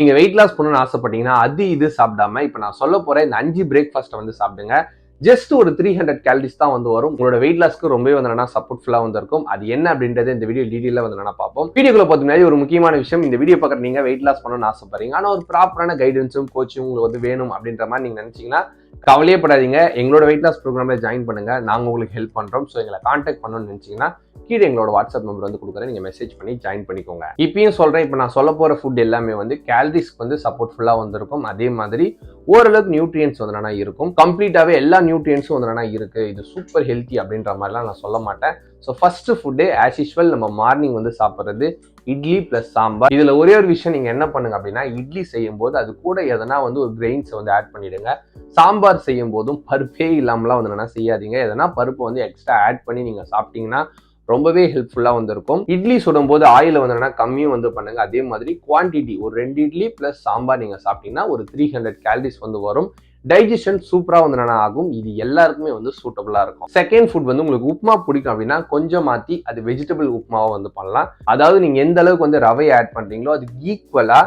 நீங்க weight loss பண்ணணும்னு ஆசைப்பட்டீங்கன்னா அது இது சாப்பிடாம இப்ப நான் சொல்ல போற இந்த 5 பிரேக்ஃபாஸ்ட்டை வந்து சாப்பிடுங்க. ஜஸ்ட் ஒரு 300 கேலரிஸ் தான் வந்து வரும். உங்களோட வெயிட் லாஸ்க்கு ரொம்பவே வந்து சப்போர்ட்ஃபுல்லா வந்திருக்கும். அது என்ன அப்படின்றது இந்த வீடியோ டீடைலா வந்து பார்ப்போம். வீடியோக்குள்ள போறதுக்கு ஒரு முக்கியமான விஷயம், இந்த வீடியோ பார்க்குற நீங்க வெயிட் லாஸ் பண்ணணும்னு ஆசைப்படுறீங்க, ஆனா ஒரு ப்ராப்பரான கைடன்ஸும் கோச்சிங் உங்களுக்கு வந்து வேணும் அப்படின்ற மாதிரி நீங்க நினைச்சீங்கன்னா கவலையே படாதீங்க. எங்களோட வெயிட் லாஸ் ப்ரோக்ராம்ல ஜாயின் பண்ணுங்க. நாங்க உங்களுக்கு ஹெல்ப் பண்றோம். ஸோ எங்களை கான்டாக்ட் பண்ணணும்னு நினைச்சீங்கன்னா கீழே எங்களோட வாட்ஸ்அப் நம்பர் வந்து கொடுக்குறேன். நீங்க மெசேஜ் பண்ணி ஜாயின் பண்ணிக்கோங்க. இப்பயும் சொல்றேன், இப்போ நான் சொல்ல போற ஃபுட் எல்லாமே வந்து கேலரிஸ்க்கு வந்து சப்போர்ட்ஃபுல்லா வந்திருக்கும். அதே மாதிரி ஓரளவுக்கு நியூட்ரியன்ஸ் வந்து இருக்கும். கம்ப்ளீட்டாவே எல்லா நியூட்ரியன்ஸும் வந்து இருக்கு. இது சூப்பர் ஹெல்த்தி அப்படின்ற மாதிரிலாம் நான் சொல்ல மாட்டேன். So first food as usual நம்ம மார்னிங் வந்து சாப்பிட்றது இட்லி பிளஸ் சாம்பார். இதுல ஒரே ஒரு விஷயம் நீங்க என்ன பண்ணுங்க அப்படின்னா, இட்லி செய்யும் போது அது கூட எதனா வந்து ஒரு கிரெயின்ஸ் வந்து ஆட் பண்ணிடுங்க. சாம்பார் செய்யும் போதும் பருப்பே இல்லாமலாம் வந்து செய்யாதீங்க. எதனா பருப்பு வந்து எக்ஸ்ட்ரா ஆட் பண்ணி நீங்க சாப்பிட்டீங்கன்னா ரொம்பவே ஹெல்ப்ஃபுல்லா வந்து இருக்கும். இட்லி சுடும் போது ஆயில் வந்து கம்மியும் வந்து பண்ணுங்க. அதே மாதிரி குவான்டிட்டி ஒரு 2 இட்லி பிளஸ் சாம்பார் நீங்க சாப்பிட்டீங்கன்னா ஒரு 300 கேலரிஸ் வந்து வரும். டைஜஷன் சூப்பரா வந்து ஆகும். இது எல்லாருக்குமே வந்து சூட்டபிளா இருக்கும். செகண்ட் ஃபுட் வந்து உங்களுக்கு உப்புமா பிடிக்கும் அப்படின்னா கொஞ்சம் மாத்தி அது வெஜிடபிள் உப்புமாவை வந்து பண்ணலாம். அதாவது நீங்க எந்த அளவுக்கு வந்து ரவை ஆட் பண்றீங்களோ அதுக்கு ஈக்குவலா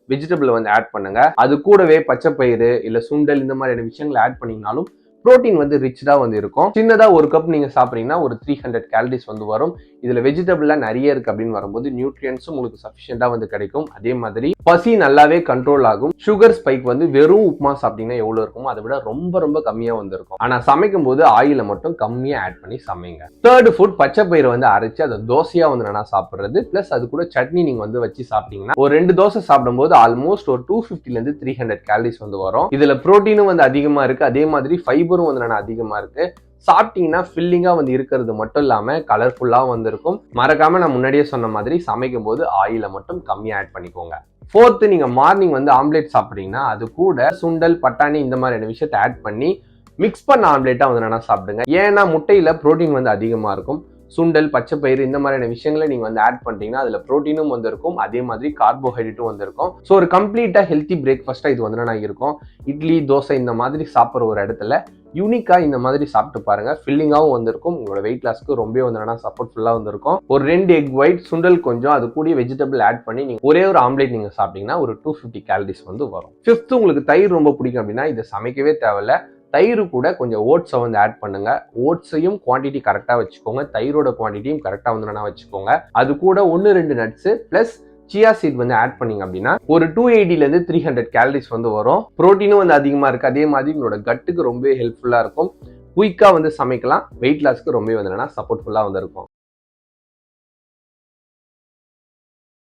வெஜிடபிள் வந்து ஆட் பண்ணுங்க. அது கூடவே பச்சை பயிறு இல்ல சுண்டல் இந்த மாதிரியான விஷயங்களை ஆட் பண்ணீங்கனாலும் புரோட்டீன் வந்து ரிச்சா வந்து இருக்கும். சின்னதா ஒரு கப் நீங்க சாப்பிட்டீங்கன்னா ஒரு 300 கேலரிஸ் வந்து வரும். இதுல வெஜிடபிள்ல நிறைய இருக்கு அப்படின்னு வரும்போது நியூட்ரியன்ஸும் உங்களுக்கு சஃபிஷியண்டா வந்து கிடைக்கும். அதே மாதிரி பசி நல்லாவே கண்ட்ரோல் ஆகும். சுகர் ஸ்பைக் வந்து வெறும் உப்புமா சாப்பிட்டீங்கன்னா எவ்வளவு இருக்குமோ அதை விட ரொம்ப ரொம்ப கம்மியா வந்து இருக்கும். ஆனா சமைக்கும் போது ஆயில மட்டும் கம்மியா ஆட் பண்ணி சமைங்க. தேர்ட் ஃபுட் பச்சை பயிரை வந்து அரைச்சு அதை தோசையா வந்து சாப்பிடுறது. பிளஸ் அது கூட சட்னி நீங்க வந்து வச்சு சாப்பிட்டீங்கன்னா ஒரு 2 தோசை சாப்பிடும் போது ஆல்மோஸ்ட் ஒரு 250 இருந்து 300 கேலரிஸ் வந்து வரும். இதுல புரோட்டீனும் வந்து அதிகமா இருக்கு. அதே மாதிரி ஃபைபரும் வந்து அதிகமா இருக்கு. சாப்பிட்டீங்கன்னா ஃபில்லிங்கா வந்து இருக்கிறது மட்டும் இல்லாம கலர்ஃபுல்லா வந்து இருக்கும். மறக்காம நான் முன்னாடியே சொன்ன மாதிரி சமைக்கும் போது ஆயில மட்டும் கம்மியா ஆட் பண்ணிக்கோங்க. ஃபோர்த்து, நீங்க மார்னிங் வந்து ஆம்லேட் சாப்பிட்டீங்கன்னா அது கூட சுண்டல் பட்டாணி இந்த மாதிரியான விஷயத்தை ஆட் பண்ணி மிக்ஸ் பண்ண ஆம்லேட்டா வந்து சாப்பிடுங்க. ஏன்னா முட்டையில புரோட்டீன் வந்து அதிகமா இருக்கும். சுண்டல் பச்சை பயிறு இந்த மாதிரியான விஷயங்களை நீங்க வந்து ஆட் பண்ணிட்டீங்கன்னா அதுல புரோட்டீனும் வந்து இருக்கும். அதே மாதிரி கார்போஹைட்ரேட்டும் வந்து இருக்கும். ஸோ ஒரு கம்ப்ளீட்டா ஹெல்த்தி பிரேக்ஃபாஸ்டா இது வந்து இருக்கும். இட்லி தோசை இந்த மாதிரி சாப்பிட்ற ஒரு இடத்துல யூனிக்கா இந்த மாதிரி சாப்பிட்டு பாருங்க. ஃபில்லிங்காகவும் வந்திருக்கும். உங்களோட வெயிட் லாஸ்க்கு ரொம்ப வந்து சப்போர்ட்ஃபுல்லா வந்திருக்கும். ஒரு 2 எக் ஒயிட் சுண்டல் கொஞ்சம் அது கூடிய வெஜிடபிள் ஆட் பண்ணி நீங்க ஒரே ஒரு ஆம்லேட் நீங்க சாப்பிட்டீங்கன்னா ஒரு 250 கேலரிஸ் வந்து வரும். ஃபிஃப்த், உங்களுக்கு தயிர் ரொம்ப பிடிக்கும் அப்படின்னா இதை சமைக்கவே தேவையில்ல. தயிர் கூட கொஞ்சம் ஓட்ஸை வந்து ஆட் பண்ணுங்க. ஓட்ஸையும் குவான்டிட்டி கரெக்டா வச்சுக்கோங்க. தயிரோட குவான்டிட்டியும் கரெக்டா வந்து வச்சுக்கோங்க. அது கூட 1-2 நட்ஸ் பிளஸ் சியா சீட் வந்து ஆட் பண்ணீங்க அப்படின்னா ஒரு 280 இருந்து 300 கேலரிஸ் வந்து வரும். புரோட்டீனும் வந்து அதிகமா இருக்கு. அதே மாதிரி உங்களோட கட்டுக்கு ரொம்ப ஹெல்ப்ஃபுல்லா இருக்கும். குயிக்கா வந்து சமைக்கலாம். வெயிட் லாஸ்க்கு ரொம்ப வந்து சப்போர்ட்ஃபுல்லா வந்து இருக்கும்.